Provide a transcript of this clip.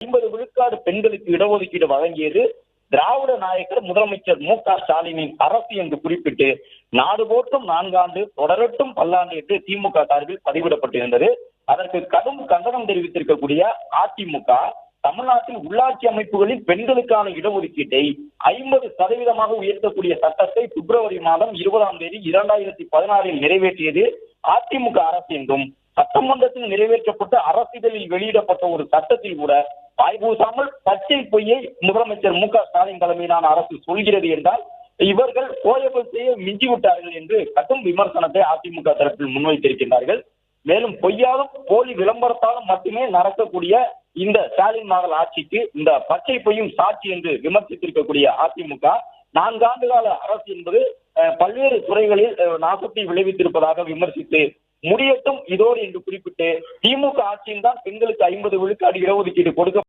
50 விழுக்காடு பெண்களுக்கு இடஒதுக்கீடு வழங்கியது திராவிட நாயக்கர் முதலமைச்சர் மு.க.ஸ்டாலினின் அரசு என்று குறிப்பிட்டு நாடு போற்றும் 4 ஆண்டு தொடரட்டும் பல்லாண்டு என்று திமுக சார்பில் பதிவிடப்பட்டிருந்தது. அதற்கு கடும் கண்டனம் தெரிவித்திருக்கக்கூடிய அதிமுக தமிழ்நாட்டில் உள்ளாட்சி அமைப்புகளில் பெண்களுக்கான இடஒதுக்கீட்டை 50% உயர்த்தக்கூடிய சட்டத்தை பிப்ரவரி மாதம் 20ஆம் தேதி 2016 நிறைவேற்றியது அதிமுக அரசு என்றும், சட்டமன்றத்தில் நிறைவேற்றப்பட்ட அரசிதழில் வெளியிடப்பட்ட ஒரு சட்டத்தில் கூட வாய்ப்பூசாமல் பச்சை பொய்யை முதலமைச்சர் மு.க.ஸ்டாலின் தலைமையிலான அரசு சொல்கிறது என்றால் இவர்கள் கோயபல் செய்ய மிஞ்சிவிட்டார்கள் என்று கடும் விமர்சனத்தை அதிமுக தரப்பில் முன்வைத்திருக்கின்றார்கள். மேலும் பொய்யாலும் போலி விளம்பரத்தாலும் மட்டுமே நடக்கக்கூடிய இந்த ஸ்டாலின் மகள் ஆட்சிக்கு இந்த பச்சை பொய்யும் சாட்சி என்று விமர்சித்திருக்கக்கூடிய அதிமுக 4 ஆண்டு கால அரசு என்பது பல்வேறு துறைகளில் நாசத்தை விளைவித்திருப்பதாக விமர்சித்து முடியட்டும் இதோடு என்று குறிப்பிட்டு திமுக ஆட்சியில் தான் பெண்களுக்கு 50 விழுக்காடு இடஒதுக்கீடு கொடுக்க